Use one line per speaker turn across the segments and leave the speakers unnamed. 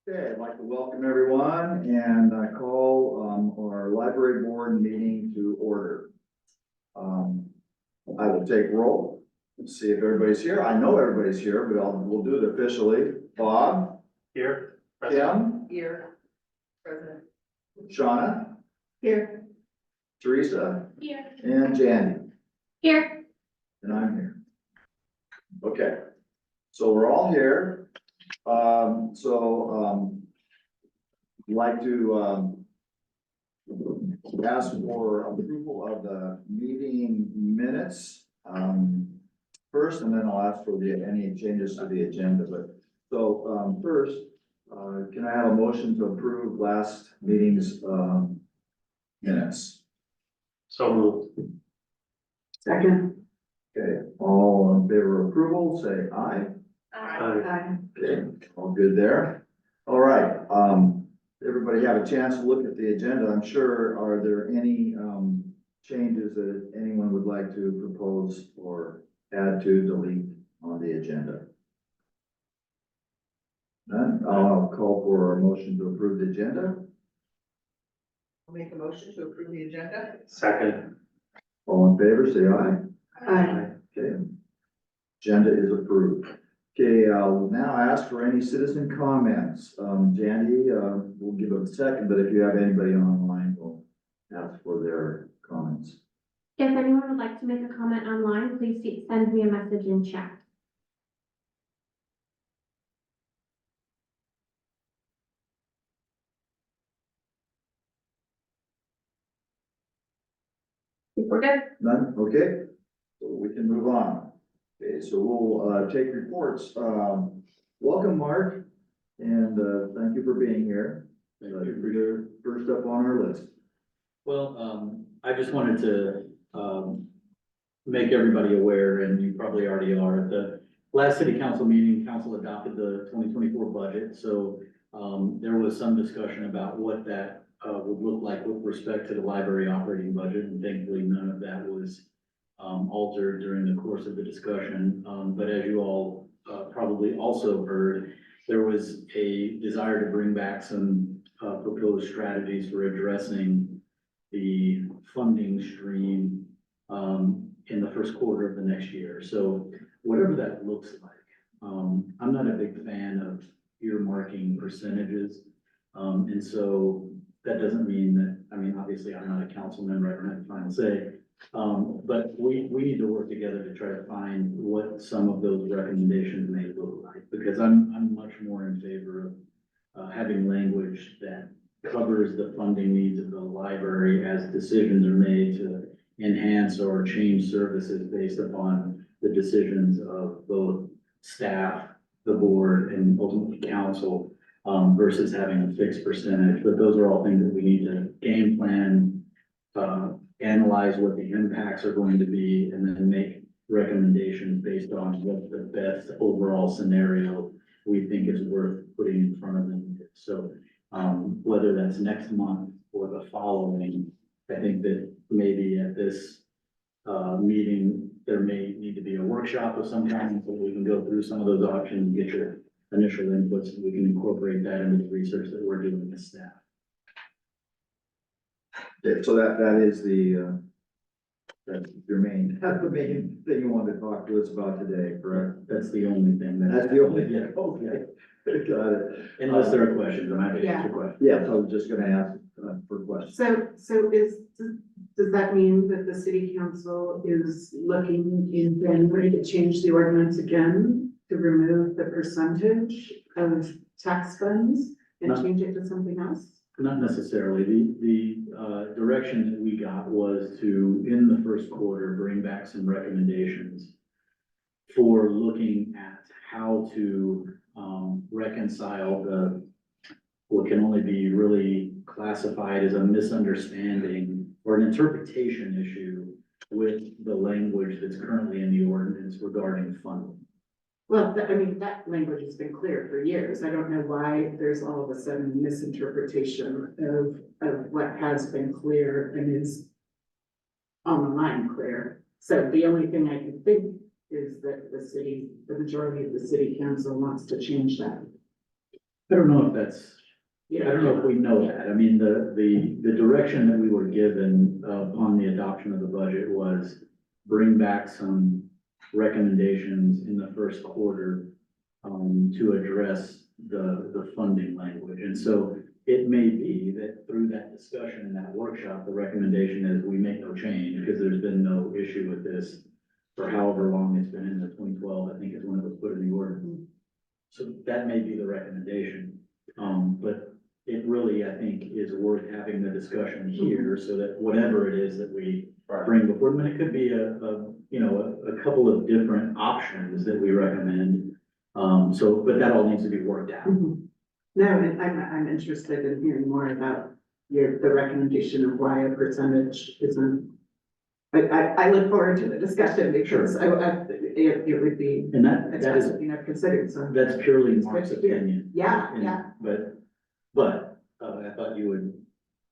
Okay, I'd like to welcome everyone and I call our library board meeting to order. I will take roll. Let's see if everybody's here. I know everybody's here, but we'll do it officially. Bob,
Here.
Kim,
Here. Present.
Shauna,
Here.
Teresa,
Here.
and Jandy,
Here.
and I'm here. Okay, so we're all here. I'd like to ask for approval of the meeting minutes first, and then I'll ask for any changes to the agenda. But so first, can I have a motion to approve last meeting's minutes?
So moved.
Second.
Okay, all in favor of approval, say aye.
Aye.
Okay, all good there. All right, everybody have a chance to look at the agenda. I'm sure, are there any changes that anyone would like to propose or add to, delete on the agenda? None? I'll call for a motion to approve the agenda.
I'll make a motion to approve the agenda.
Second.
All in favor, say aye.
Aye.
Okay. Agenda is approved. Okay, I'll now ask for any citizen comments. Jandy, we'll give it a second, but if you have anybody online, we'll ask for their comments.
If anyone would like to make a comment online, please send me a message in chat. If we're good.
None? Okay, so we can move on. Okay, so we'll take reports. Welcome, Mark, and thank you for being here. You're first up on our list.
Well, I just wanted to, make everybody aware, and you probably already are, at the last city council meeting, council adopted the 2024 budget, so, there was some discussion about what that, would look like with respect to the library operating budget, and thankfully none of that was, altered during the course of the discussion. But as you all, probably also heard, there was a desire to bring back some, proposed strategies for addressing the funding stream in the first quarter of the next year. So whatever that looks like, I'm not a big fan of earmarking percentages. And so that doesn't mean that, I mean, obviously I'm not a council member, I don't have the final say. But we need to work together to try to find what some of those recommendations may look like, because I'm much more in favor of having language that covers the funding needs of the library as decisions are made to enhance or change services based upon the decisions of both staff, the board, and ultimately council, versus having a fixed percentage. But those are all things that we need to game plan, analyze what the impacts are going to be, and then make recommendations based on what the best overall scenario we think is worth putting in front of them. So whether that's next month or the following, I think that maybe at this meeting, there may need to be a workshop of some kind, so we can go through some of those options, get your initial inputs, and we can incorporate that into the research that we're doing with staff.
Yeah, so that is that's the main thing you wanted to talk to us about today, correct?
That's the only thing
That's the only, yeah, okay, got it.
Unless there are questions, I'm happy to answer questions.
Yeah, so I was just gonna ask for questions.
So does that mean that the city council is looking in January to change the ordinance again to remove the percentage of tax funds and
No.
change it to something else?
Not necessarily. The direction that we got was to, in the first quarter, bring back some recommendations for looking at how to reconcile what can only be really classified as a misunderstanding or an interpretation issue with the language that's currently in the ordinance regarding funding.
Well, I mean, that language has been clear for years. I don't know why there's all of a sudden misinterpretation of what has been clear and is on the line clear. So the only thing I can think is that the majority of the city council wants to change that.
I don't know if that's, I don't know if we know that. I mean, the direction that we were given upon the adoption of the budget was bring back some recommendations in the first quarter to address the funding language. And so it may be that through that discussion and that workshop, the recommendation is we make no change because there's been no issue with this for however long it's been in the 2012, I think is when it was put in the ordinance. So that may be the recommendation. But it really, I think, is worth having the discussion here so that whatever it is that we bring before them, and it could be a couple of different options that we recommend. But that all needs to be worked out.
No, and I'm interested in hearing more about the recommendation of why a percentage isn't. I look forward to the discussion because it would be,
And
it's
that is,
something I've considered, so.
that's purely
It's
Mark's
good to hear.
opinion.
Yeah,
And-
yeah.
But I thought you would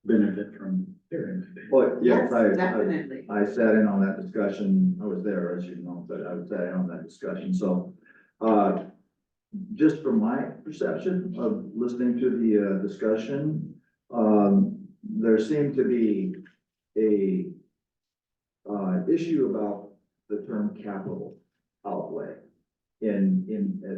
benefit from hearing my opinion.
Well, yes,
Definitely.
I sat in on that discussion. I was there, as you know, but I sat in on that discussion. So, just from my perception of listening to the discussion, there seemed to be a issue about the term capital outlay in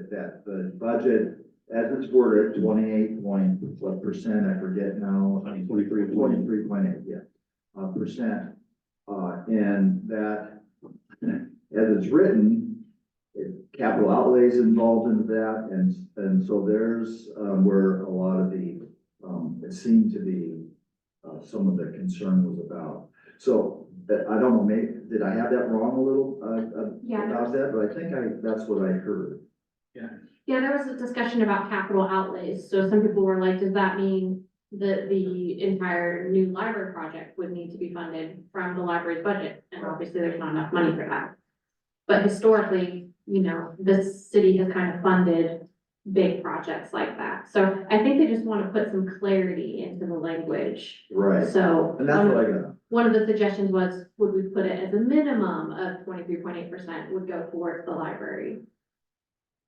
that the budget, as it's worded, 28% I forget now. 23.8, yeah, percent. And that, as it's written, capital outlays involved in that, and so there's, where a lot of the, it seemed to be, some of the concern was about. So, I don't know, maybe, did I have that wrong a little,
Yeah,
about that, but I think that's what I heard.
Yeah, there was a discussion about capital outlays, so some people were like, does that mean that the entire new library project would need to be funded from the library's budget? And obviously, there's not enough money for that. But historically, the city has kind of funded big projects like that, so I think they just want to put some clarity into the language.
Right,
So.
and that's what I got.
One of the suggestions was, would we put it as a minimum of 23.8% would go towards the library?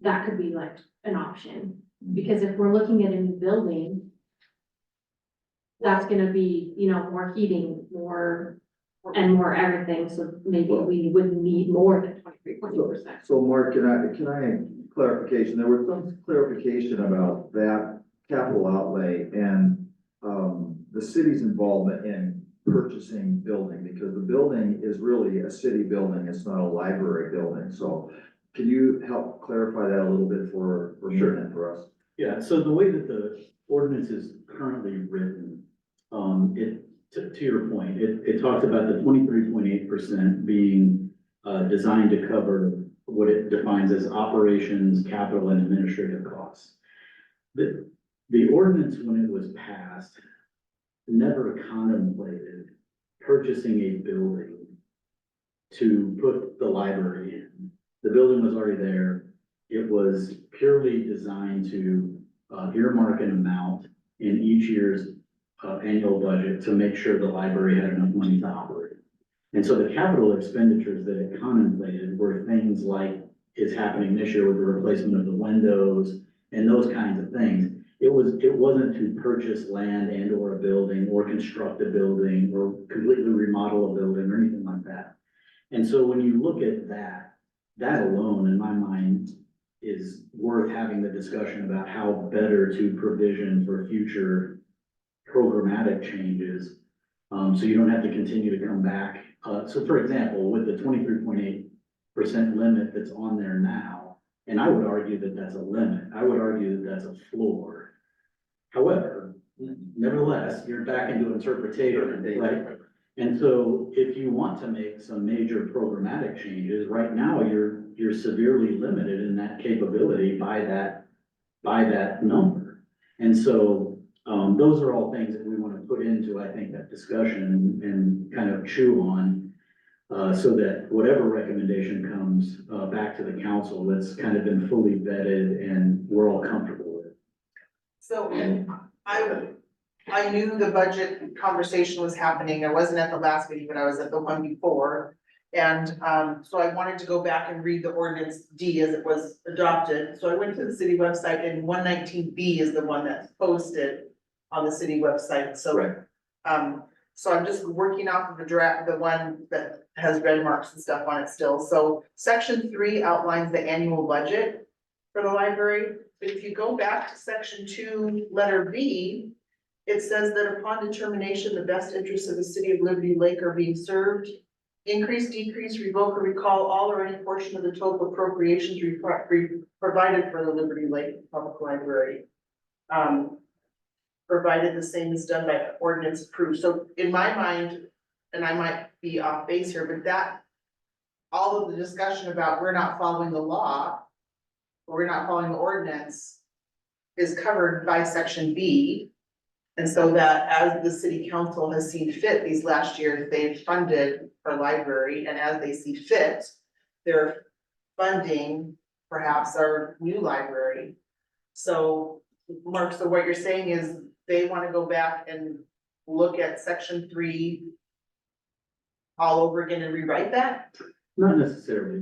That could be like an option, because if we're looking at a new building, that's gonna be, more heating, more everything, so maybe we wouldn't need more than 23.8%.
So Mark, can I clarification, there was some clarification about that capital outlay and, the city's involvement in purchasing building, because the building is really a city building, it's not a library building, so can you help clarify that a little bit for me and for us?
Yeah, so the way that the ordinance is currently written, to your point, it talks about the 23.8% being designed to cover what it defines as operations, capital, and administrative costs. The ordinance, when it was passed, never contemplated purchasing a building to put the library in. The building was already there. It was purely designed to earmark an amount in each year's annual budget to make sure the library had enough money to operate. And so the capital expenditures that it contemplated were things like is happening this year with the replacement of the windows and those kinds of things. It wasn't to purchase land and or a building or construct a building or completely remodel a building or anything like that. And so when you look at that alone, in my mind, is worth having the discussion about how better to provision for future programmatic changes. So you don't have to continue to come back. So for example, with the 23.8% limit that's on there now, and I would argue that that's a limit, I would argue that that's a floor. However, nevertheless, you're back into interpretation, right? And so if you want to make some major programmatic changes, right now, you're severely limited in that capability by that number. And so, those are all things that we want to put into, I think, that discussion and kind of chew on, so that whatever recommendation comes, back to the council, that's kind of been fully vetted and we're all comfortable with it.
So I knew the budget conversation was happening. I wasn't at the last meeting, but I was at the one before. And, so I wanted to go back and read the ordinance D as it was adopted. So I went to the city website and 119B is the one that's posted on the city website, so.
Right.
So I'm just working off of the draft, the one that has red marks and stuff on it still. So section 3 outlines the annual budget for the library. But if you go back to section 2, letter B, it says that upon determination, the best interests of the city of Liberty Lake are being served. Increase, decrease, revoke, or recall all or any portion of the total appropriations provided for the Liberty Lake Public Library. Provided the same is done by ordinance approved. So in my mind, and I might be off base here, but that, all of the discussion about we're not following the law, or we're not following the ordinance, is covered by section B. And so that as the city council has seen fit these last years, they've funded our library, and as they see fit, they're funding perhaps our new library. So, Mark, so what you're saying is they want to go back and look at section 3 all over again and rewrite that?
Not necessarily,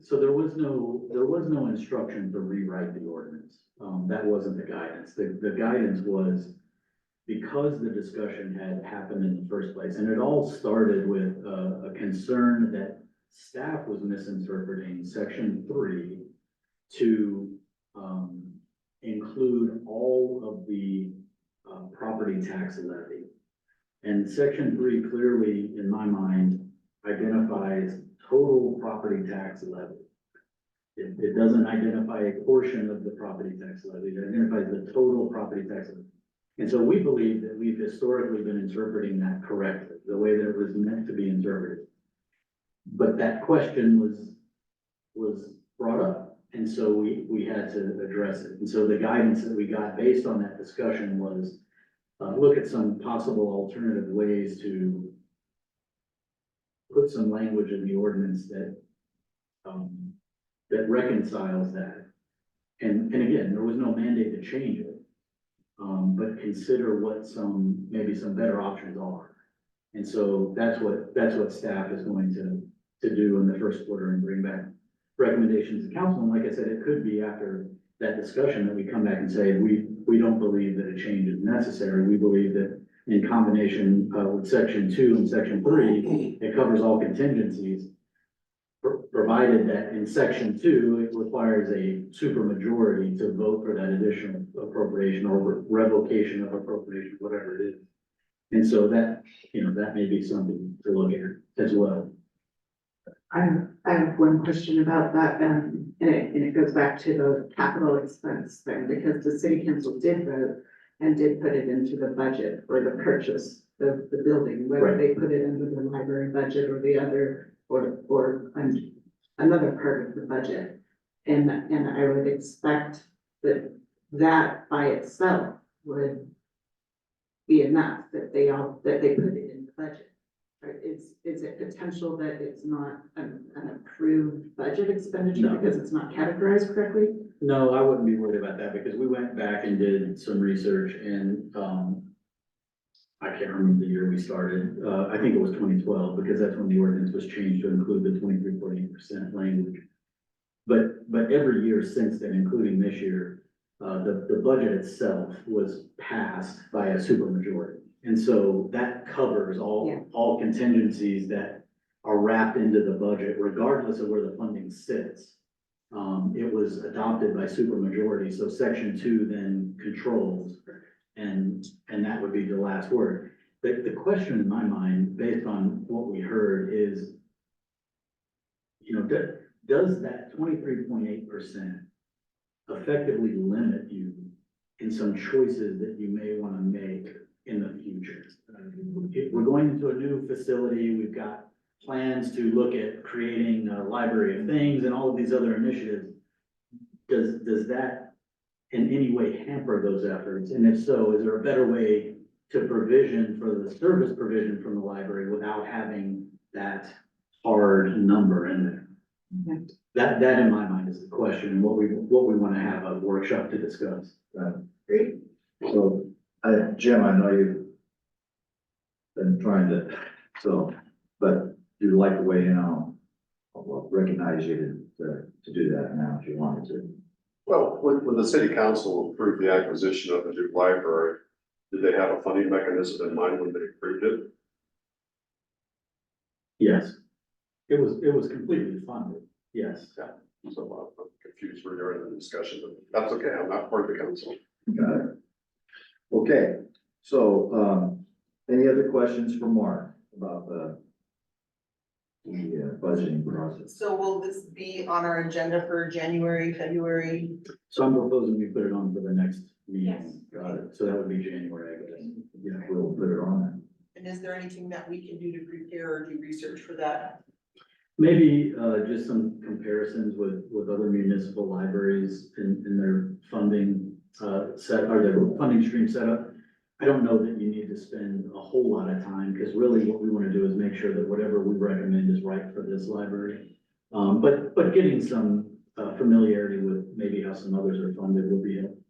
so there was no instruction to rewrite the ordinance. That wasn't the guidance. The guidance was because the discussion had happened in the first place, and it all started with a concern that staff was misinterpreting section 3 to include all of the property tax levy. And section 3 clearly, in my mind, identifies total property tax levy. It doesn't identify a portion of the property tax levy, it identifies the total property tax levy. And so we believe that we've historically been interpreting that correctly, the way that it was meant to be interpreted. But that question was brought up, and so we had to address it. And so the guidance that we got based on that discussion was look at some possible alternative ways to put some language in the ordinance that that reconciles that. And again, there was no mandate to change it, but consider what maybe some better options are. And so that's what staff is going to do in the first quarter and bring back recommendations to council. And like I said, it could be after that discussion that we come back and say, we don't believe that a change is necessary. We believe that in combination with section 2 and section 3, it covers all contingencies, provided that in section 2, it requires a supermajority to vote for that additional appropriation or revocation of appropriation, whatever it is. And so that, that may be something to look at as well.
I have one question about that, and it goes back to the capital expense thing, because the city council did vote and did put it into the budget for the purchase of the building, whether
Right.
they put it into the library budget or the other, or another part of the budget. And I would expect that by itself would be enough, that they put it in the budget. Right? Is it potential that it's not an approved budget expenditure
No.
because it's not categorized correctly?
No, I wouldn't be worried about that because we went back and did some research and, I can't remember the year we started. I think it was 2012 because that's when the ordinance was changed to include the 23.8% language. But every year since then, including this year, the budget itself was passed by a supermajority. And so that covers all contingencies that are wrapped into the budget, regardless of where the funding sits. It was adopted by supermajority, so section 2 then controls, and that would be the last word. The question in my mind, based on what we heard, is, does that 23.8% effectively limit you in some choices that you may want to make in the future? If we're going into a new facility, we've got plans to look at creating a library of things and all of these other initiatives. Does that in any way hamper those efforts? And if so, is there a better way to provision for the service provision from the library without having that hard number in there?
Okay.
That in my mind is the question, and what we want to have a workshop to discuss.
Great.
So, Jim, I know you've been trying to, but you'd like to weigh in on I'll recognize you to do that now if you wanted to.
Well, when the city council approved the acquisition of the new library, did they have a funding mechanism in mind when they approved it?
Yes. It was completely funded, yes.
So I'm confused where you're in the discussion, but that's okay, I'm not part of the council.
Got it. Okay, so, any other questions for Mark about the budgeting process?
So will this be on our agenda for January, February?
So I'm proposing we put it on for the next
Yes.
meeting. Got it. So that would be January, I guess.
Yeah, we'll put it on
And is there anything that we can do to prepare or do research for that?
Maybe, just some comparisons with other municipal libraries in their funding, or their funding stream setup. I don't know that you need to spend a whole lot of time, because really what we want to do is make sure that whatever we recommend is right for this library. But getting some, familiarity with maybe how some others are funded will be helpful.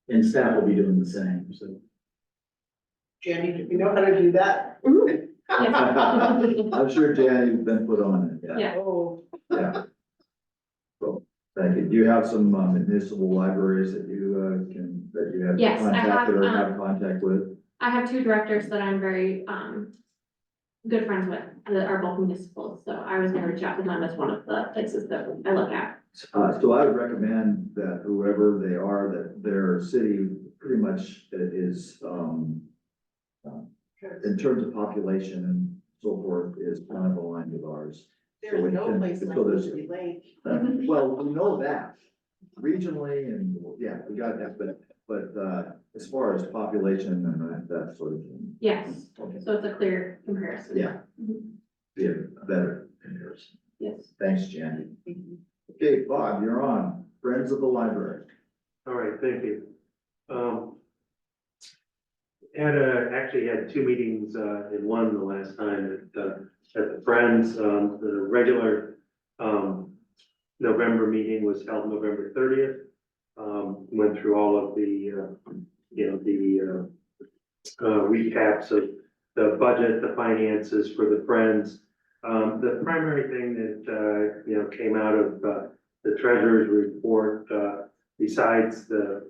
And staff will be doing the same, so.
Jenny, do you know how to do that?
it. I'm sure Janny's been put on it,
Yeah.
Oh,
yeah. So, thank you. Do you have some municipal libraries that you have
Yes, I have,
contacted or have contact with?
I have two directors that I'm very, good friends with, that are both municipal, so I was gonna reach out to them as one of the places that I look at.
So I would recommend that whoever they are, that their city pretty much is, in terms of population and so forth, is kind of aligned with ours.
there's
we
no
can-
place like
so there's-
Liberty Lake.
Well, we know that regionally and, yeah, we got that, but as far as population and that sort of thing.
Yes,
Okay.
so it's a clear comparison.
Yeah.
Mhm.
Be a better comparison.
Yes.
Thanks, Jandy. Okay, Bob, you're on. Friends of the Library.
All right, thank you. Actually had two meetings, in one the last time at the Friends, the regular, November meeting was held November 30th. Went through all of the, recaps of the budget, the finances for the Friends. The primary thing that, came out of, the treasurer's report, besides the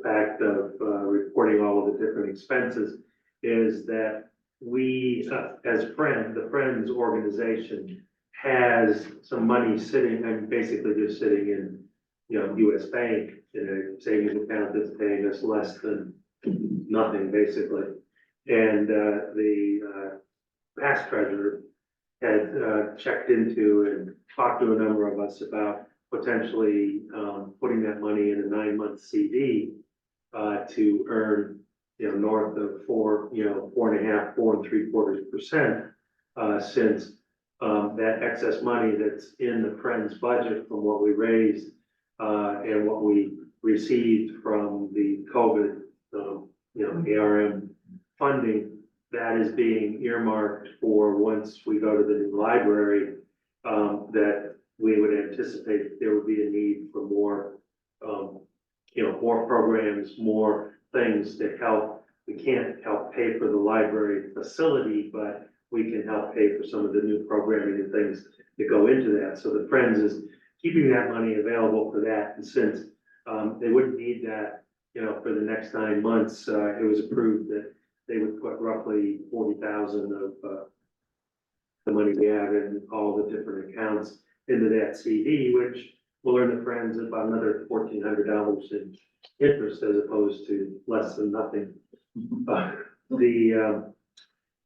fact of, reporting all of the different expenses, is that we, as the Friends organization has some money sitting, and basically just sitting in, US Bank in a savings account that's paying us less than nothing, basically. And, the past treasurer had, checked into and talked to a number of us about potentially, putting that money in a 9-month CD, to earn, north of 4.5%, 4.75%, since, that excess money that's in the Friends budget from what we raised, and what we received from the COVID, ARM funding, that is being earmarked for once we go to the new library, that we would anticipate there would be a need for more, more programs, more things to help. We can't help pay for the library facility, but we can help pay for some of the new programming and things that go into that. So the Friends is keeping that money available for that. And since, they wouldn't need that, for the next 9 months, it was approved that they would put roughly 40,000 of, the money we have in all the different accounts into that CD, which will earn the Friends about another $1,400 in interest as opposed to less than nothing. The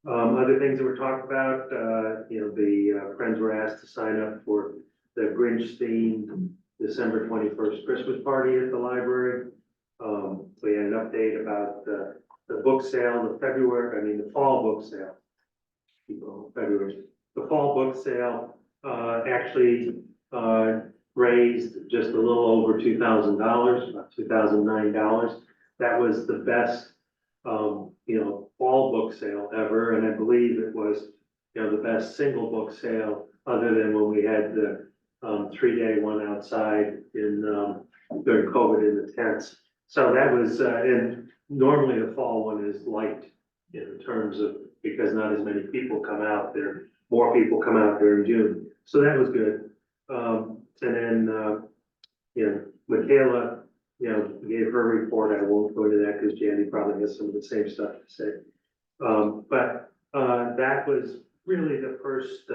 other things that were talked about, the Friends were asked to sign up for the Grinch themed December 21st Christmas party at the library. We had an update about the book sale, the fall book sale. February, the fall book sale, actually, raised just a little over $2,000, about $2,009. That was the best, fall book sale ever, and I believe it was, the best single book sale other than when we had the 3-day one outside in during COVID in the tents. So that was, and normally the fall one is light in terms of, because not as many people come out there, more people come out during June, so that was good. And then, you know, Michaela, you know, gave her report, I won't go into that because Jandy probably has some of the same stuff to say. But that was really the first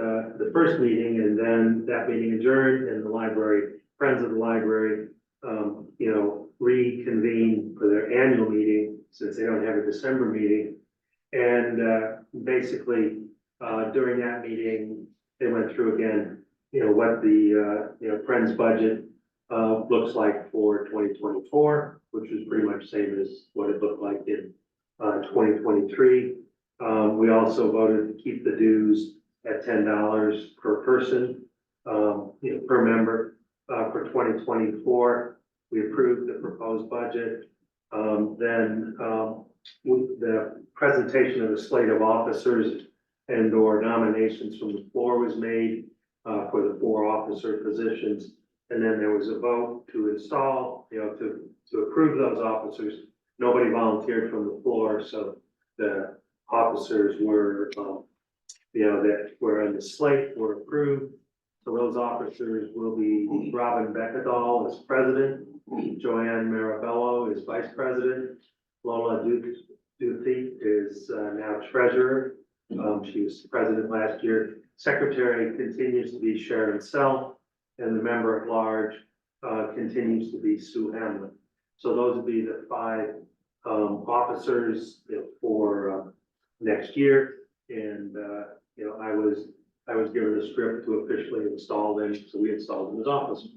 meeting, and then that meeting adjourned, and the library, Friends of the Library, you know, reconvened for their annual meeting, since they don't have a December meeting. And basically, during that meeting, they went through again, you know, what the, you know, Friends budget looks like for 2024, which was pretty much same as what it looked like in 2023. We also voted to keep the dues at $10 per person, you know, per member, for 2024. We approved the proposed budget. Then with the presentation of the slate of officers and or nominations from the floor was made for the 4 officer positions. And then there was a vote to install, you know, to approve those officers. Nobody volunteered from the floor, so the officers were, you know, that were on the slate were approved. So those officers will be Robin Beckadal as president, Joanne Marabello is vice president, Lola Duthie is now treasurer. She was president last year. Secretary continues to be Sharon Self, and the member at large continues to be Sue Hamlin. So those would be the 5 officers, you know, for next year. And you know, I was given a script to officially install them, so we installed them as officers.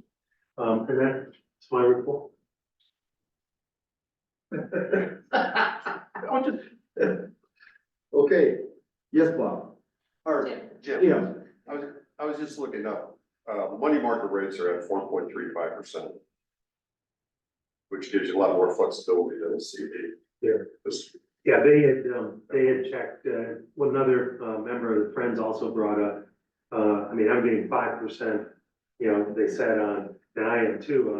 And that's my report.
Okay, yes, Bob?
Or, Jim,
Yeah.
I was just looking up, money market rates are at 4.35%. Which gives you a lot more flexibility than a CD.
Yeah.
This-
Yeah, they had checked, one other member of the Friends also brought up, I mean, I'm getting 5%, you know, they said on, and I am too,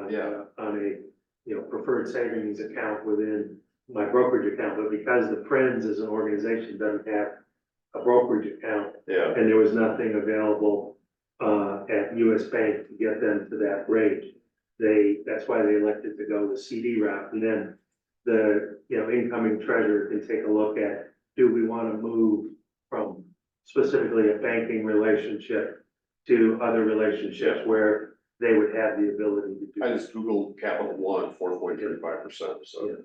on a, you know, preferred savings account within my brokerage account, but because the Friends as an organization doesn't have a brokerage account,
Yeah,
and there was nothing available at US Bank to get them to that rate, that's why they elected to go the CD route. And then the, you know, incoming treasurer can take a look at, do we want to move from specifically a banking relationship to other relationships where they would have the ability to do.
I just Googled Capital One, 4.35%, so.
Yeah.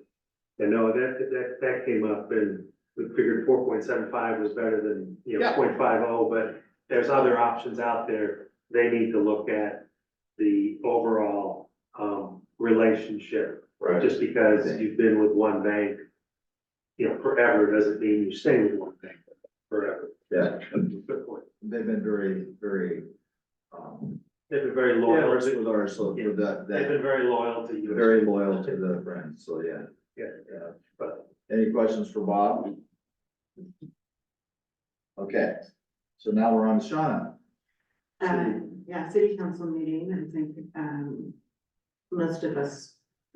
And no, that came up, and we figured 4.75 was better than, you know,
Yeah.
0.50, but there's other options out there. They need to look at the overall relationship.
Right.
Just because you've been with one bank, you know, forever doesn't mean you stay with one bank forever.
Yeah,
Good point.
they've been very, very,
They've been very loyal.
generous
They've
with our, so with that,
been very loyal to you.
very loyal to the Friends, so yeah.
Yeah, but
Any questions for Bob? Okay, so now we're on to Shauna.
Yeah, city council meeting, I think, most of us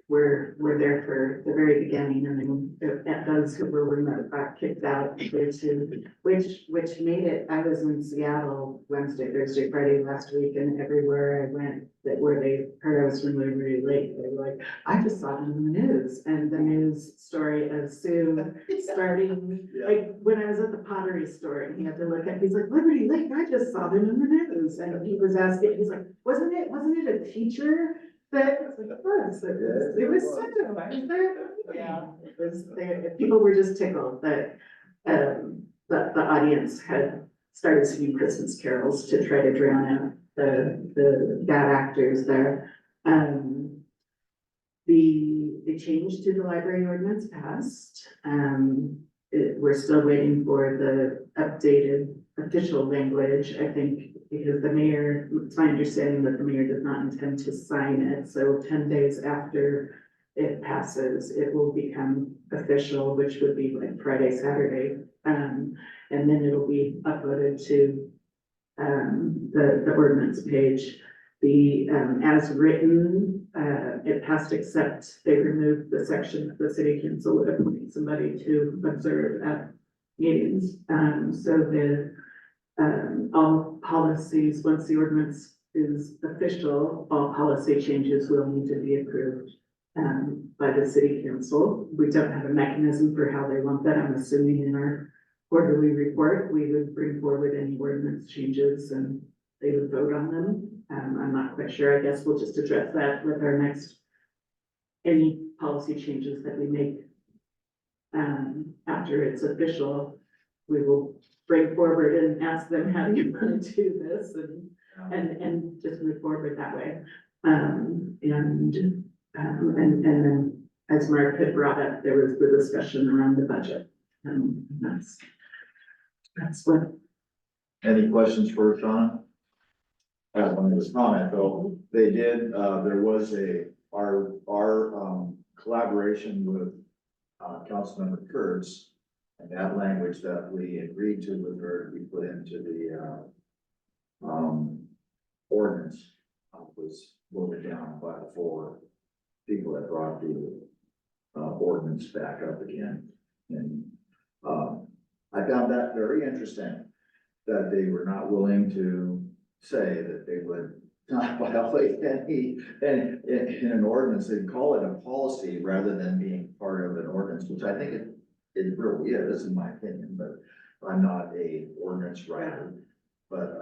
were there for the very beginning, and then at those who were remote got kicked out there too, which made it, I was in Seattle Wednesday, Thursday, Friday last week, and everywhere I went, that where they heard I was from Liberty Lake, they were like, I just saw it on the news, and the news story of Sue starting, like, when I was at the pottery store, and he had to look at, he's like, Liberty Lake, I just saw them in the news, and he was asking, he's like, wasn't it a teacher? That was, it was Sue, I was there.
Yeah.
It was, people were just tickled that, the audience had started singing Christmas carols to try to drown out the bad actors there. The change to the library ordinance passed. We're still waiting for the updated official language, I think, because the mayor, it's my understanding that the mayor does not intend to sign it, so 10 days after it passes, it will become official, which would be like Friday, Saturday. And then it'll be uploaded to the ordinance page. The as written, it passed, except they removed the section of the city council appointing somebody to observe at meetings. So the, all policies, once the ordinance is official, all policy changes will need to be approved by the city council. We don't have a mechanism for how they want that. I'm assuming in our quarterly report, we would bring forward any ordinance changes and they would vote on them. I'm not quite sure. I guess we'll just address that with our next, any policy changes that we make. After it's official, we will bring forward and ask them, how do you want to do this? And just move forward that way. And then, as Mark had brought up, there was the discussion around the budget. That's what,
Any questions for Shauna? I have one this comment though, they did, there was our collaboration with, Councilmember Kurtz. And that language that we agreed to with her, we put into the, ordinance, was voted down by the 4 people that brought the, ordinance back up again. And, I found that very interesting, that they were not willing to say that they would not violate any, in an ordinance, they call it a policy rather than being part of an ordinance, which I think it really is, in my opinion, but I'm not a ordinance writer. But,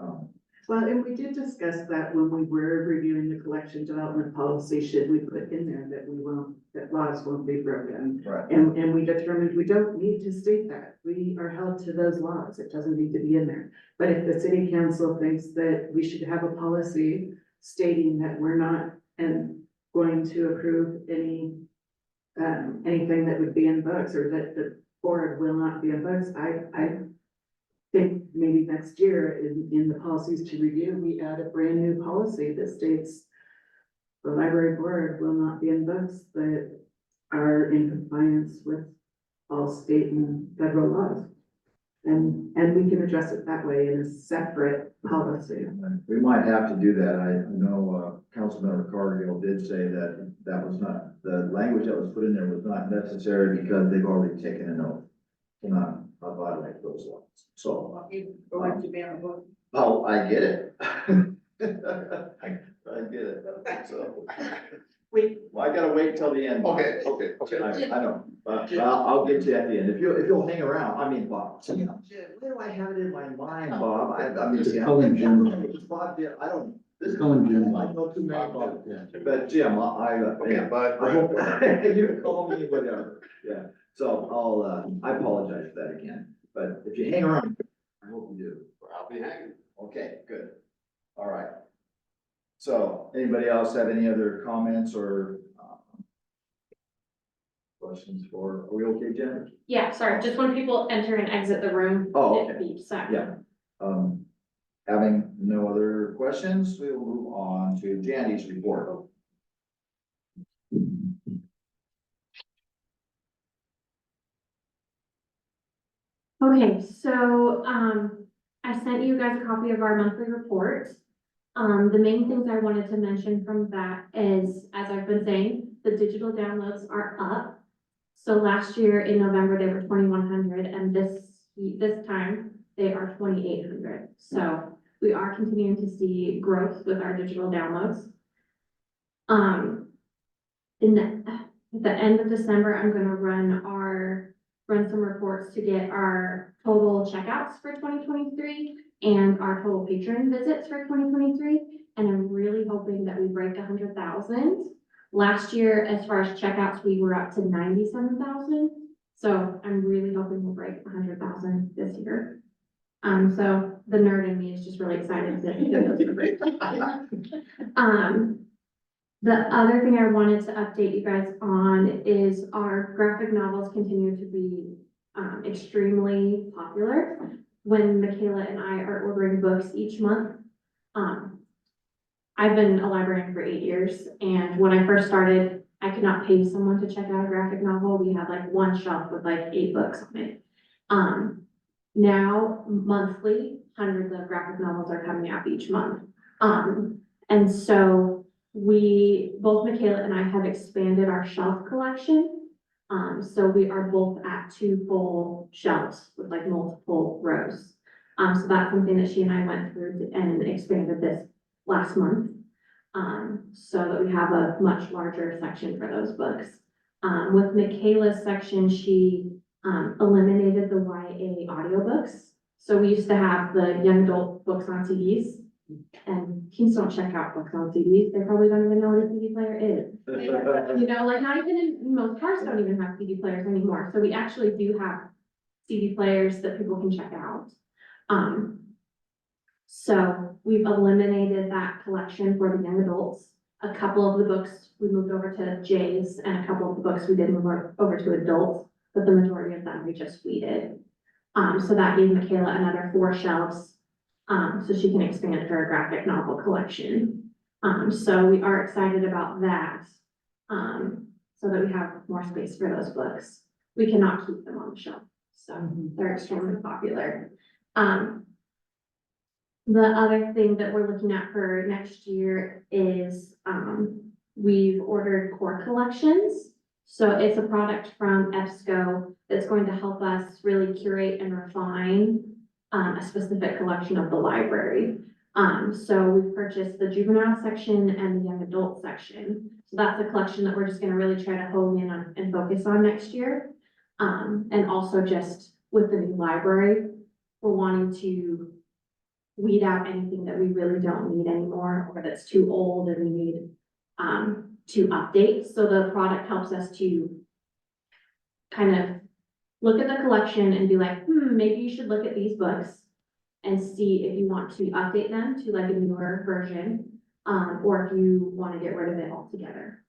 well, and we did discuss that when we were reviewing the collection development policy, should we put in there that that laws won't be broken?
right,
And we determined we don't need to state that. We are held to those laws. It doesn't need to be in there. But if the city council thinks that we should have a policy stating that we're not going to approve any anything that would be in books, or that the board will not be in books, I think maybe next year in the policies to review, we add a brand new policy that states the library board will not be in books that are in compliance with all state and federal laws. And we can address it that way in a separate policy.
we might have to do that. I know, Councilmember Cargill did say that that was not, the language that was put in there was not necessary because they've already taken an oath to not violate those laws. So,
You going to be on the book?
oh, I get it. I get it. So,
Wait,
well, I gotta wait till the end.
Okay.
I know, but I'll get to you at the end. If you'll hang around, I mean, Bob, you know, where do I have it in my mind, Bob? I mean,
Just
see,
call him Jim.
Bob, yeah, I don't. This is
Call him Jim.
I know too many Bob.
Yeah.
But Jim,
Okay, bud.
I hope, you can call me whatever, yeah. So I apologize for that again, but if you hang around, I hope you do.
I'll be hanging.
Okay, good. All right. So, anybody else have any other comments or questions for, are we okay, Jen?
Yeah, sorry, just when people enter and exit the room,
Oh,
it
okay.
beeps, so.
Yeah. Having no other questions, we will move on to Jandy's report.
Okay, so, I sent you guys a copy of our monthly report. The main things I wanted to mention from that is, as I've been saying, the digital downloads are up. So last year in November, they were 2,100, and this time they are 2,800. So we are continuing to see growth with our digital downloads. At the end of December, I'm gonna run some reports to get our total checkouts for 2023 and our total patron visits for 2023. And I'm really hoping that we break 100,000. Last year, as far as checkouts, we were up to 97,000. So I'm really hoping we'll break 100,000 this year. So the nerd in me is just really excited to hit those numbers. The other thing I wanted to update you guys on is our graphic novels continue to be extremely popular. When Michaela and I are ordering books each month, I've been a librarian for 8 years, and when I first started, I could not pay someone to check out a graphic novel. We had like one shelf with like 8 books on it. Now monthly, hundreds of graphic novels are coming out each month. And so both Michaela and I have expanded our shelf collection. So we are both at 2 full shelves with like multiple rows. So that's something that she and I went through and expanded this last month. So that we have a much larger section for those books. With Michaela's section, she eliminated the YA audiobooks. So we used to have the young adult books on CDs. And teens don't check out books on CDs. They probably don't even know what a CD player is. You know, like not even in, most cars don't even have CD players anymore. So we actually do have CD players that people can check out. So we've eliminated that collection for the young adults. A couple of the books we moved over to Jay's and a couple of the books we did move over to adults, but the majority of them we just weeded. So that gave Michaela another 4 shelves, so she can expand her graphic novel collection. So we are excited about that, so that we have more space for those books. We cannot keep them on the shelf, so they're extremely popular. The other thing that we're looking at for next year is, we've ordered core collections. So it's a product from EBSCO that's going to help us really curate and refine a specific collection of the library. So we've purchased the juvenile section and the young adult section. So that's a collection that we're just gonna really try to hone in on and focus on next year. And also just with the new library, we're wanting to weed out anything that we really don't need anymore or that's too old and we need to update. So the product helps us to kind of look at the collection and be like, maybe you should look at these books and see if you want to update them to like a newer version, or if you want to get rid of it altogether.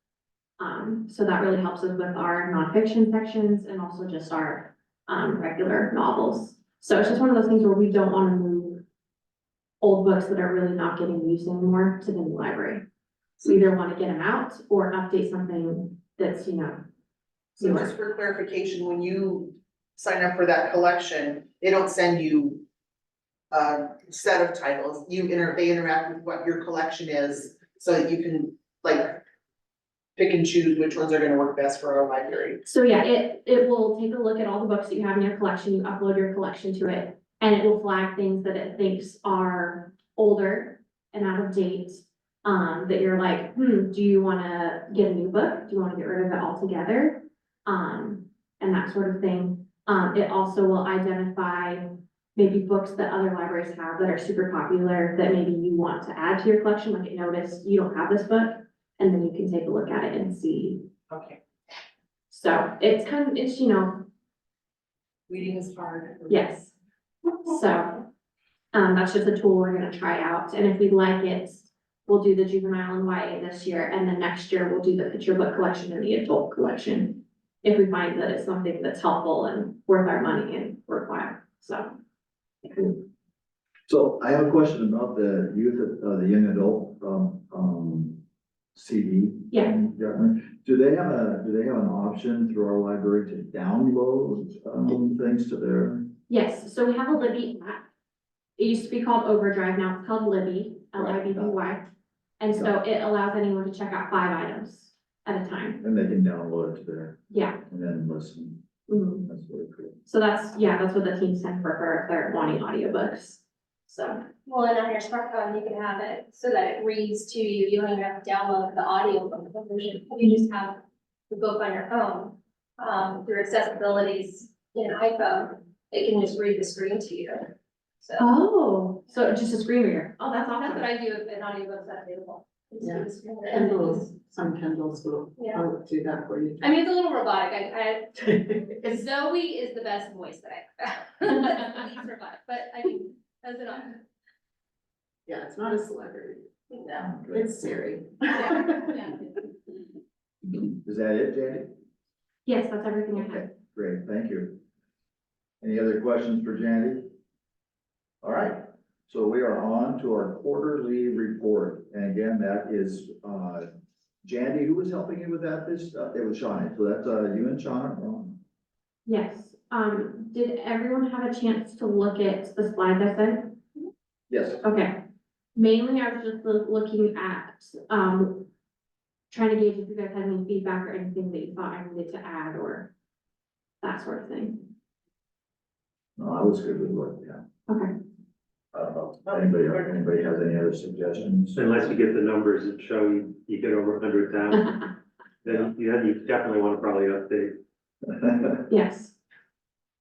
So that really helps us with our nonfiction sections and also just our regular novels. So it's just one of those things where we don't want to move old books that are really not getting used anymore to the new library. So either want to get them out or update something that's, you know.
So just for clarification, when you sign up for that collection, they don't send you a set of titles, they interact with what your collection is, so that you can like pick and choose which ones are gonna work best for our library.
So yeah, it will take a look at all the books that you have in your collection, you upload your collection to it, and it will flag things that it thinks are older and out of date. That you're like, do you wanna get a new book? Do you wanna get rid of it altogether? And that sort of thing. It also will identify maybe books that other libraries have that are super popular that maybe you want to add to your collection, like it noticed you don't have this book, and then you can take a look at it and see.
Okay.
So it's, you know,
Reading is hard.
yes. So, that's just a tool we're gonna try out, and if we like it, we'll do the juvenile and YA this year, and then next year we'll do the picture book collection and the adult collection. If we find that it's something that's helpful and worth our money and worthwhile, so.
So I have a question about the the young adult, CD.
Yeah.
Do they have an option through our library to download, things to their?
Yes, so we have a Libby app. It used to be called Overdrive, now it's called Libby, Libby. And so it allows anyone to check out 5 items at a time.
And they can download it to their,
Yeah.
and then listen.
Mhm.
That's really cool.
So that's what the teams tend to prefer if they're wanting audiobooks. So,
Well, and on your smartphone, you can have it so that it reads to you, you don't even have to download the audio book version, you just have the book on your phone. Through accessibilities in iPhone, it can just read the screen to you.
so just a screen reader. Oh, that's
That's what
awesome.
I do in audiobooks that are available. Just
Yeah.
do the screen reader. And
Kindles, some Kindles will
Yeah.
do that for you.
I mean, it's a little robotic, Zoe is the best voice that I have. That's the least robotic, but I mean, that's enough.
Yeah, it's not a celebrity,
No.
it's Siri.
Yeah.
Is that it, Jandy?
Yes, that's everything I have.
Great, thank you. Any other questions for Jandy? All right, so we are on to our quarterly report, and again, that is, Jandy, who was helping you with that it was Shawnee, so that's, you and Shauna?
Yes, did everyone have a chance to look at the slides I sent?
Yes.
Okay, mainly I was just looking at, trying to gauge if you guys had any feedback or anything that you thought I needed to add or that sort of thing.
No, I was good with what, yeah.
Okay.
I don't know, anybody has any other suggestions?
Unless you get the numbers that show you get over 100,000, then you definitely want to probably update.
Yes.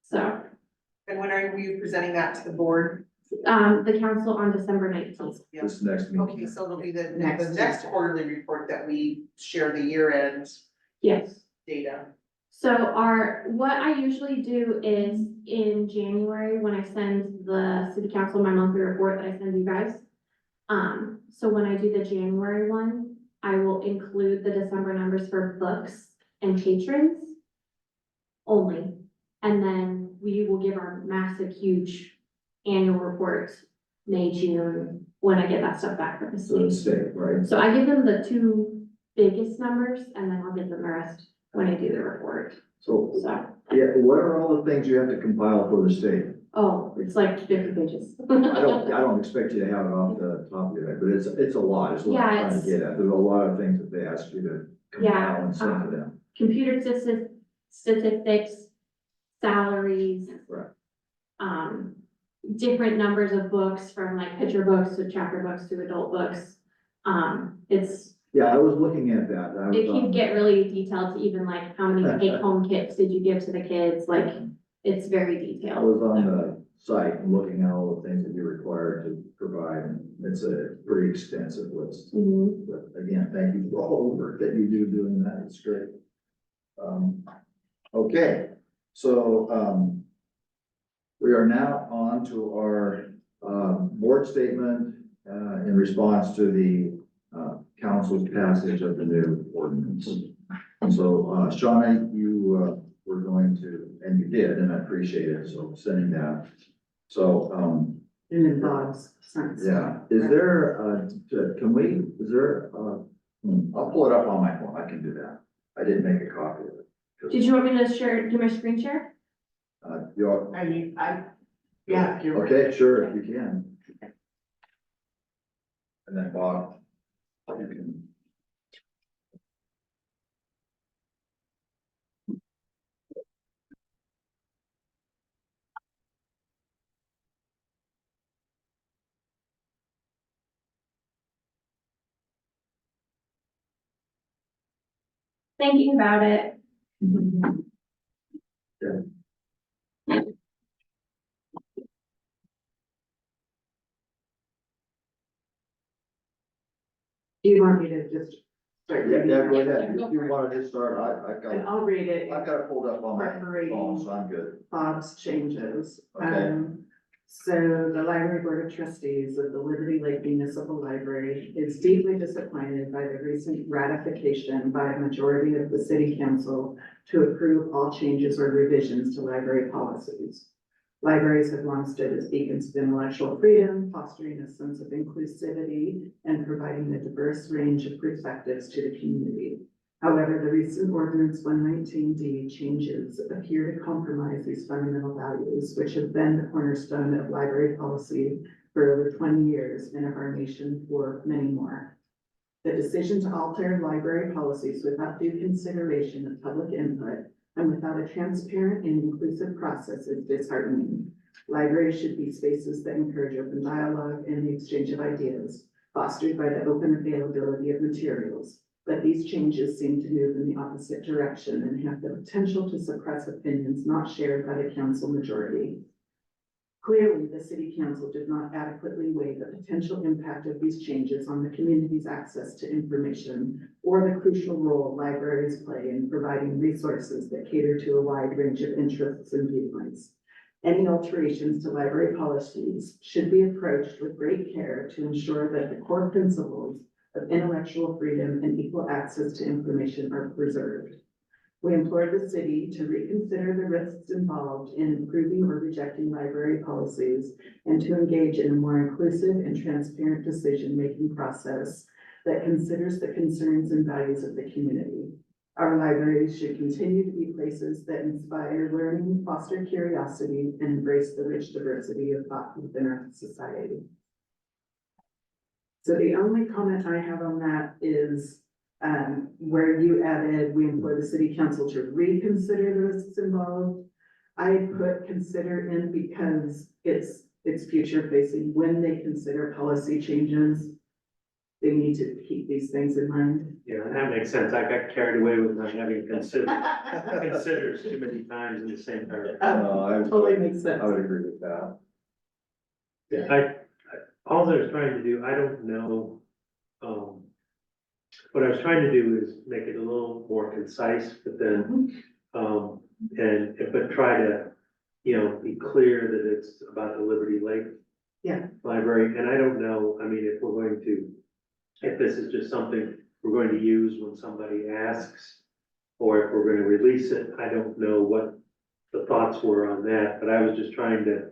So,
And when are you presenting that to the board?
the council on December 19th.
Yeah.
This next
Okay,
meeting.
so it'll be the
Next
next
Tuesday.
quarterly report that we share the year end
Yes.
data.
So what I usually do is in January, when I send the city council my monthly report that I send you guys. So when I do the January one, I will include the December numbers for books and patrons only. And then we will give our massive, huge annual report, May, June, when I get that stuff back from the
So the
state.
state, right?
So I give them the two biggest numbers and then I'll give them the rest when I do the report.
So,
So,
yeah, what are all the things you have to compile for the state?
oh, it's like 50 pages.
I don't expect you to have it off the top of your head, but it's a lot, is what I'm
Yeah,
trying to
it's-
get at. There's a lot of things that they ask you to compile and send to them.
Computer statistics, salaries.
Right.
Different numbers of books from like picture books to chapter books to adult books.
Yeah, I was looking at that. I
It
was
can
on,
get really detailed to even like how many take-home kits did you give to the kids, like, it's very
I
detailed.
was on the site and looking at all the things that you're required to provide, and it's a pretty extensive list.
Mhm.
But again, thank you for all the work that you do doing that, it's great. Okay, so, we are now on to our, board statement, in response to the, council's passage of the new ordinance. So, Shauna, you, were going to, and you did, and I appreciate it, so sending that. So,
And then Bob's sense.
yeah, is there, I'll pull it up on my phone, I can do that. I didn't make a copy of it.
Did you want me to share, do my screen share?
You're,
Yeah, if you're.
okay, sure, if you can. And then Bob, you can.
Thinking about it.
Do you want me to just start
Yeah,
reading?
yeah, go
it?
ahead, if you wanted to start, I've got
And
it,
I'll read it.
I've got it pulled up on my phone, so I'm good.
Bob's changes.
Okay.
So the Library Board of Trustees of the Liberty Lake Municipal Library is deeply disappointed by the recent ratification by a majority of the city council to approve all changes or revisions to library policies. Libraries have long stood as beacons of intellectual freedom, fostering a sense of inclusivity and providing a diverse range of perspectives to the community. However, the recent ordinance 119D changes appear to compromise these fundamental values, which have been the cornerstone of library policy for over 20 years and of our nation for many more. The decision to alter library policies without due consideration of public input and without a transparent and inclusive process is disheartening. Libraries should be spaces that encourage open dialogue and the exchange of ideas, fostered by the open availability of materials. But these changes seem to move in the opposite direction and have the potential to suppress opinions not shared by the council majority. Clearly, the city council did not adequately weigh the potential impact of these changes on the community's access to information or the crucial role libraries play in providing resources that cater to a wide range of interests and viewpoints. Any alterations to library policies should be approached with great care to ensure that the core principles of intellectual freedom and equal access to information are preserved. We implore the city to reconsider the risks involved in improving or rejecting library policies and to engage in a more inclusive and transparent decision-making process that considers the concerns and values of the community. Our libraries should continue to be places that inspire learning, foster curiosity, and embrace the rich diversity of thought within our society. So the only comment I have on that is where you added, we implore the city council to reconsider the risks involved. I put consider in because it's future facing. When they consider policy changes, they need to keep these things in mind.
Yeah, that makes sense. I got carried away with not having considers too many times in the same paragraph.
Totally makes sense.
I would agree with that.
Yeah, all I was trying to do, I don't know, what I was trying to do is make it a little more concise, but then, but try to, be clear that it's about the Liberty Lake.
Yeah.
Library, and I don't know, I mean, if this is just something we're going to use when somebody asks, or if we're gonna release it, I don't know what the thoughts were on that, but I was just trying to,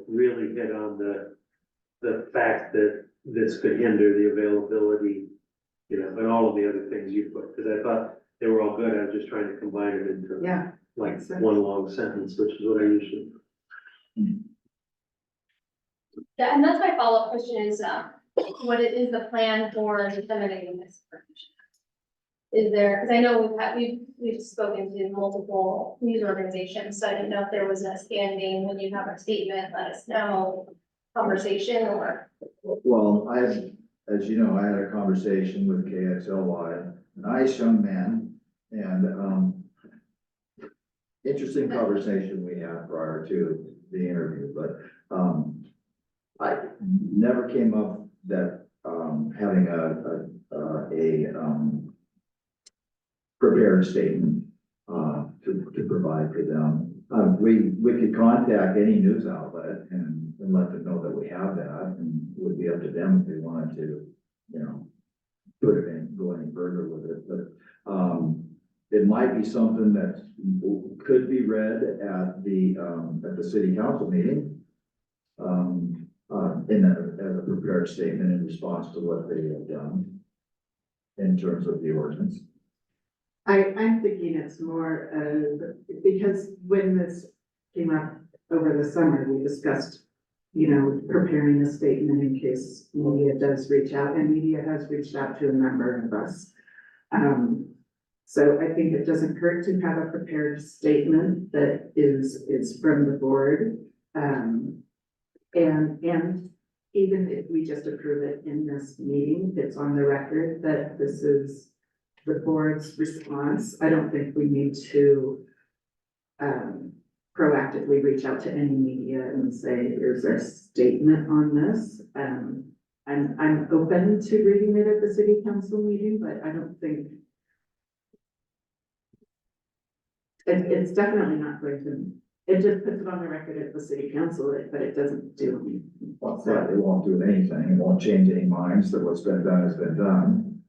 really hit on the fact that this could hinder the availability, and all of the other things you put, because I thought they were all good, I was just trying to combine them into
Yeah,
like
makes sense.
one long sentence, which is what I usually.
Yeah, and that's my follow-up question is, what is the plan for disseminating this information? Is there, because I know we've spoken to multiple news organizations, so I didn't know if there was a standing, when you have a statement, let us know, conversation or.
Well, as you know, I had a conversation with KXLY, nice young man, and, interesting conversation we had prior to the interview, but, I never came up that, having a prepared statement, to provide for them. We could contact any news outlet and let them know that we have that, and it would be up to them if they wanted to, put it in, go any further with it, but, it might be something that could be read at the city council meeting. As a prepared statement in response to what they have done in terms of the ordinance.
I'm thinking it's more of, because when this came up over the summer, we discussed, preparing a statement in case media does reach out, and media has reached out to a number of us. So I think it doesn't hurt to have a prepared statement that is from the board. And even if we just approve it in this meeting, it's on the record that this is the board's response. I don't think we need to proactively reach out to any media and say, here's our statement on this. I'm open to reading it at the city council meeting, but I don't think it's definitely not going to, it just puts it on the record at the city council, but it doesn't do anything.
Well, it won't do anything, it won't change any minds that what's been done has been done.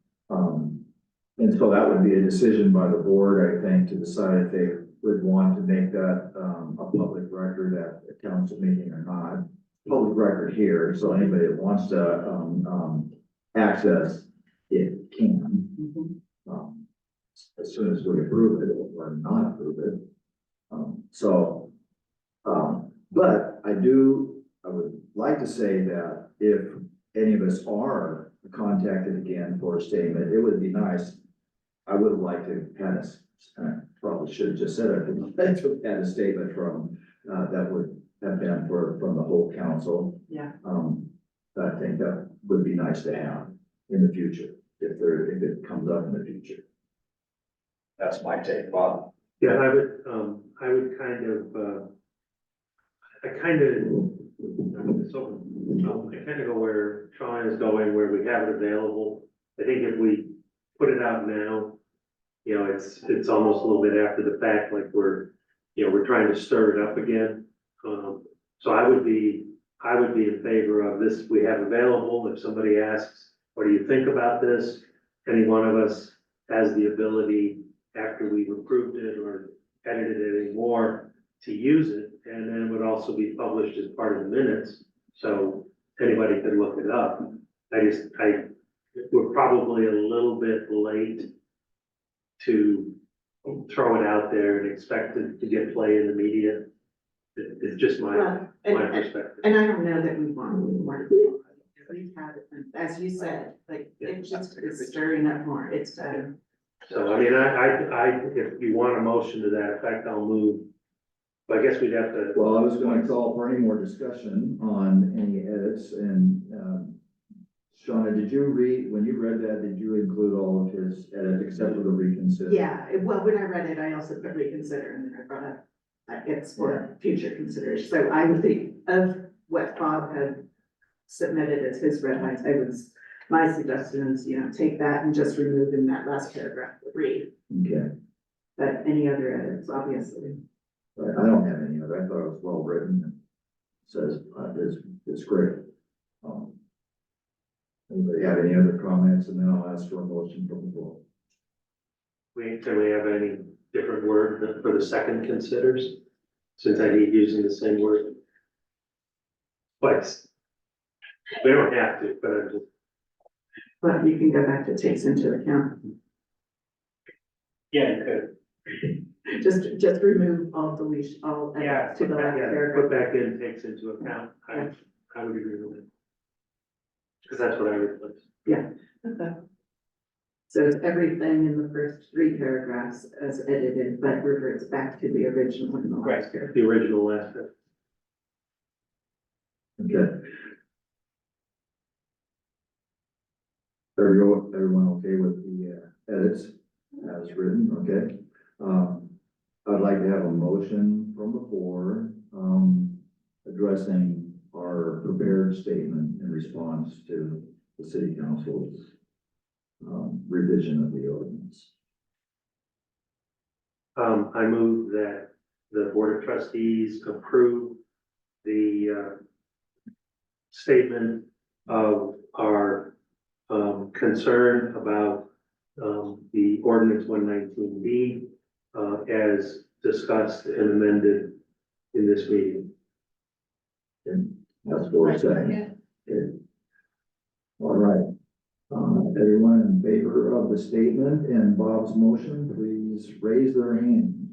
And so that would be a decision by the board, I think, to decide if they would want to make that, a public record at a council meeting or not. Public record here, so anybody that wants to, access it can. As soon as we approve it or not approve it. But I would like to say that if any of us are contacted again for a statement, it would be nice. I would have liked to have had probably should have just said it, but to have had a statement from, that would have been from the whole council.
Yeah.
I think that would be nice to have in the future, if it comes up in the future. That's my take, Bob.
Yeah, I would kind of go where Sean is going, where we have it available. I think if we put it out now, it's almost a little bit after the fact, like we're trying to stir it up again. So I would be in favor of this, we have available. If somebody asks, what do you think about this? Any one of us has the ability, after we've approved it or edited it anymore, to use it, and then it would also be published as part of the minutes, so anybody could look it up. We're probably a little bit late to throw it out there and expect it to get play in the media. It's just my
Well, and
perspective.
I don't know that we want more. we've had, as you said, like, it just is stirring up more, it's better.
So, I mean, if you want a motion to that effect, I'll move. But I guess we'd have to.
Well, I was gonna call for any more discussion on any edits and, Shauna, did you read, when you read that, did you include all of his edits except for the reconsider?
Yeah, well, when I read it, I also put reconsider and then I brought up, it's for future consideration. So I would think of what Bob had submitted as his red lines, my suggestion is, take that and just remove in that last paragraph, read,
Okay,
but any other edits, obviously.
but I don't have any other, I thought it was well written and says, it's great. Anybody have any other comments, and then I'll ask for a motion from the board.
Can we have any different word for the second considers? Since I hate using the same word. Twice. We don't have to, but I'm just.
But you can go back to takes into account,
Yeah, you could.
just remove all deletion, all
Yeah,
edits to the last
put
paragraph.
back in takes into account. I would agree with it. Because that's what I replaced.
Okay. So it's everything in the first 3 paragraphs as edited, but reverts back to the original in the last paragraph.
The original last bit.
Okay. Everyone okay with the edits as written, okay? I'd like to have a motion from the board, addressing our prepared statement in response to the city council's revision of the ordinance.
I move that the Board of Trustees approve the statement of our concern about the ordinance 119B as discussed and amended in this meeting.
And that's for a second. Okay. All right. Everyone in favor of the statement and Bob's motion, please raise their hand.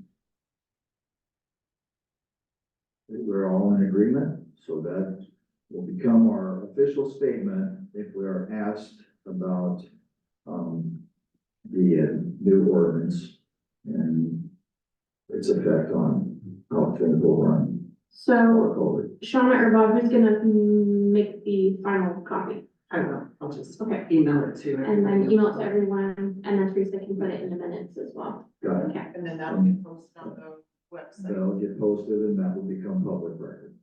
We're all in agreement, so that will become our official statement if we are asked about the new ordinance and its effect on how things will run.
So
COVID.
Shauna or Bob, who's gonna make the final copy?
I will, I'll just
Okay.
email it to
And then
everybody.
email it to everyone, and then Teresa can put it in the minutes as well.
Got it.
Okay.
And then that'll be posted on the website.
That'll get posted and that will become public record.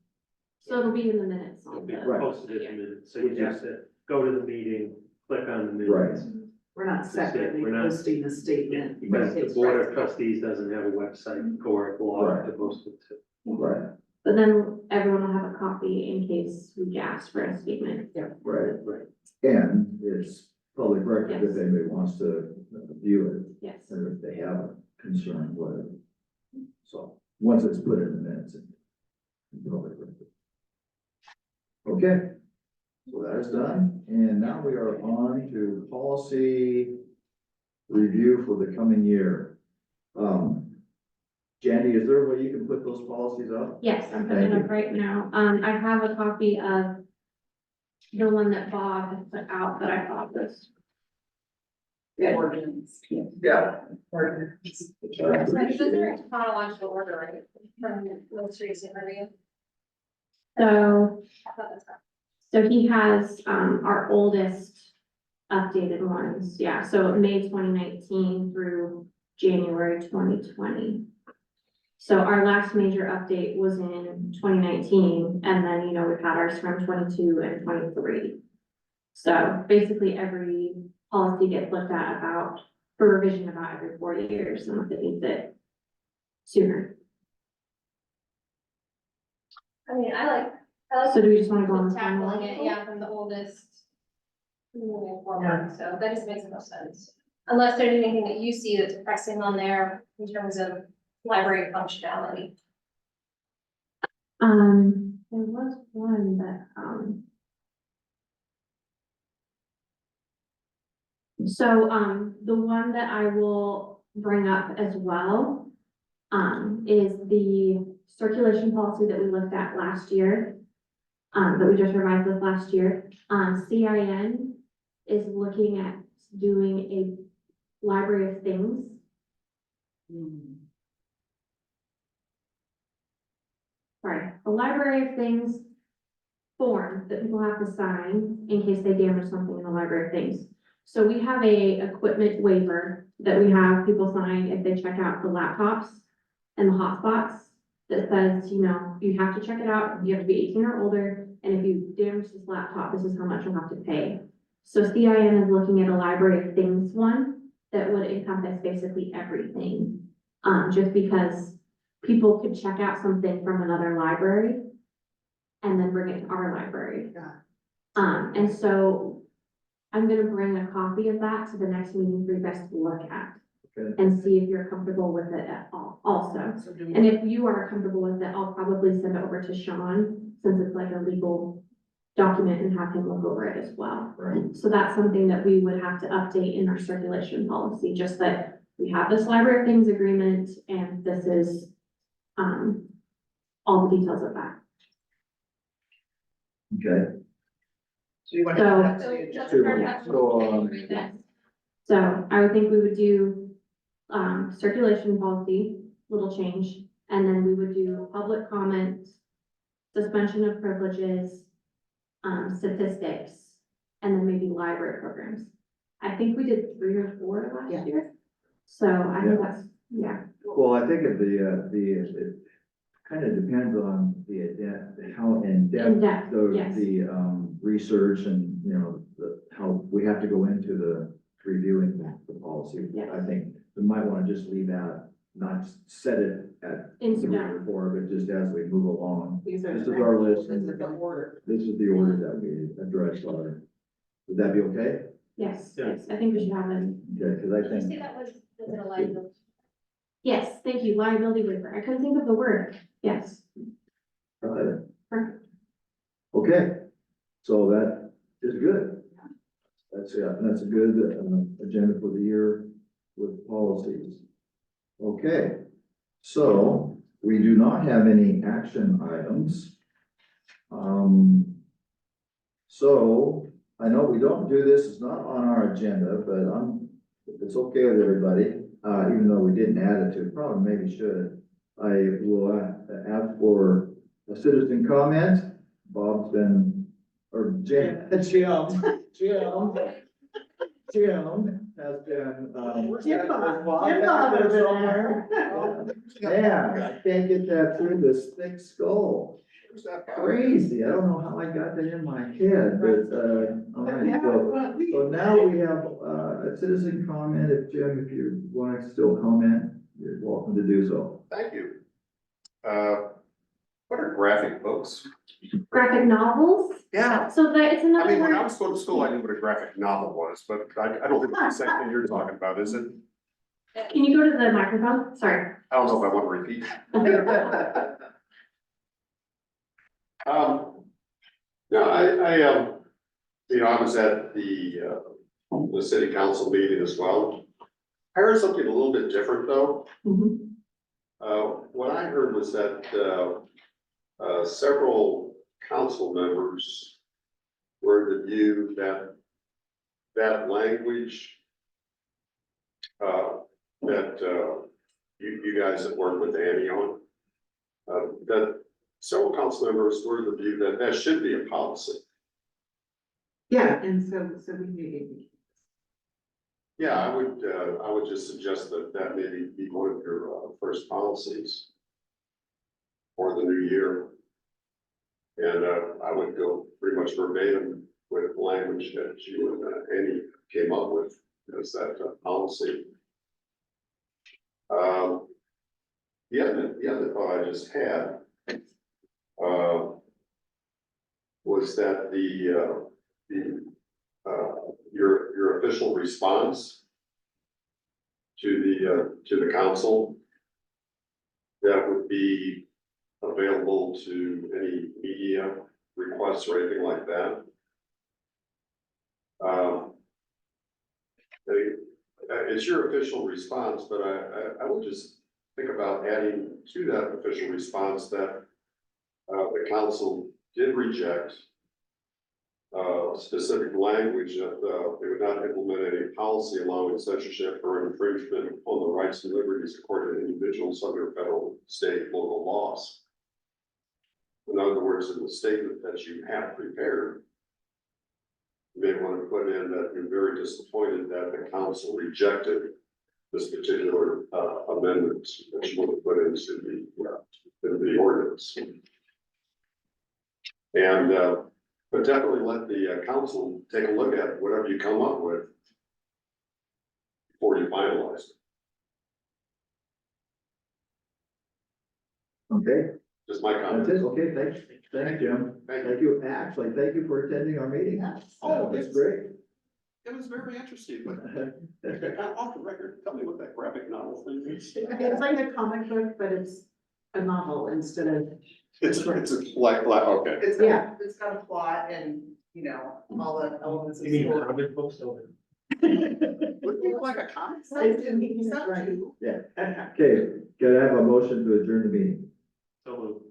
So it'll be in the minutes
It'll
on
be
the.
Right.
posted in minutes, so you have to go to the meeting, click on the minutes.
Right.
We're not separately
We're not-
posting a statement.
Because the
It's
Board of
right.
Trustees doesn't have a website or a blog
Right.
to post it to.
Right,
But then everyone will have a copy in case we ask for a statement.
right.
Right.
And it's public record if
Yes.
anybody wants to view it,
Yes.
or if they have a concern, whatever. So, once it's put in the minutes. in public record. Okay, so that is done, and now we are on to policy review for the coming year. Jandy, is there a way you can put those policies up?
Yes, I'm putting it up right now. I have a copy of the one that Bob had put out that I thought was good.
Ordinance.
Yeah. Ordinance.
So those are in chronological order, right? From most recent review.
So,
I thought that's right.
so he has, our oldest updated ones, yeah, so May 2019 through January 2020. So our last major update was in 2019, and then, we've had ours from 22 and 23. So basically, every policy gets looked at for revision about every 4 years, unless it needs it sooner.
I mean, I like
So do we just want to go on the
tackling it,
chronological?
yeah, from the oldest. Moving forward, so that just makes the most sense. Unless there's anything that you see that's pressing on there in terms of library functionality.
There was one that, so, the one that I will bring up as well, is the circulation policy that we looked at last year. but we just revised this last year. CIN is looking at doing a library of things. Sorry, a library of things form that people have to sign in case they damage something in the library of things. So we have a equipment waiver that we have people sign if they check out the laptops and the hotspots that says, you know, you have to check it out, you have to be 18 or older, and if you damage this laptop, this is how much you'll have to pay. So CIN is looking at a library of things one that would encompass basically everything. Just because people could check out something from another library and then bring it to our library.
Yeah.
And so I'm gonna bring a copy of that to the next meeting for you guys to look at
Okay.
and see if you're comfortable with it at all also.
So do we-
And if you are comfortable with it, I'll probably send it over to Sean, since it's like a legal document, and have him look over it as well.
Right.
So that's something that we would have to update in our circulation policy, just that we have this library of things agreement, and this is, all the details of that.
Okay,
So you want
So-
to? add that to
So
the
let's
agenda?
start
Yeah.
that
So,
right then.
So I would think we would do, circulation policy, little change, and then we would do public comment, suspension of privileges, statistics, and then maybe library programs. I think we did 3 or 4
Yeah.
last year. So I think that's, yeah,
well, I think of it kind of depends on how in
in
depth
depth,
the,
yes.
research and, you know, how we have to go into the reviewing the policy.
Yeah.
I think we might want to just leave out, not set it at
In
3
stone.
or 4, but just as we move along.
These are
This
the-
is our list.
This is the order.
This is the order that we address our, would that be okay?
Yes,
Yeah.
yes, I think we should have them.
Okay, because I
Did you say
think,
that was it a liability?
Yes, thank you, liability waiver. I couldn't think of the word. Yes. Perfect.
okay, so that is good. That's a good, agenda for the year with policies. Okay, so we do not have any action items. So I know we don't do this, it's not on our agenda, but if it's okay with everybody, even though we didn't add it to, probably maybe should. I will ask for a citizen comment. Bob's been, or Jim has been,
Jim Bob over there.
Man, I can't get that through this thick skull.
Who's that?
Crazy, I don't know how I got that in my head, but, all right,
Yeah,
so.
well, we-
So now we have, a citizen comment. If Jim, if you want to still comment, you're welcome to do so.
Thank you. What are graphic books?
Graphic novels?
Yeah.
So that it's
I
another
mean, when I
word.
was going to school, I knew what a graphic novel was, but I don't think it's the same thing you're talking about, is it?
Can you go to the microphone? Sorry.
I don't know if I want to repeat. No, I was at the city council meeting as well. I heard something a little bit different though.
Mhm.
What I heard was that, several council members were of the view that that language, that you guys have worked with Annie on, that several council members were of the view that that should be a policy.
Yeah, and so we maybe.
Yeah, I would just suggest that that maybe be one of your first policies for the new year. And I would go pretty much verbatim with language that you and Annie came up with as that policy. The other thought I just had was that your official response to the council that would be available to any media requests or anything like that. It's your official response, but I would just think about adding to that official response that the council did reject specific language that, they would not implement any policy allowing censorship or infringement on the rights and liberties according to individuals under federal, state, local laws. In other words, in the statement that you have prepared, you may want to put in that you're very disappointed that the council rejected this particular amendment that you want to put into the ordinance. And, but definitely let the council take a look at whatever you come up with before you finalize it.
Okay,
Just my
that's
comment.
it, okay, thank you, Jim. Thank you, actually, thank you for attending our meeting.
Oh,
That's great.
It was very interesting, but off the record, tell me what that graphic novel thing is.
It's like a comic book, but it's a novel instead of,
It's like, okay.
It's got a plot and, you know, all the elements of story.
comic books over?
Looking like a comic.
Some do, some do.
Okay, gotta have a motion to adjourn the meeting.
So moved.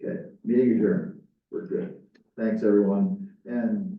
Okay, meeting adjourned. We're good. Thanks, everyone. And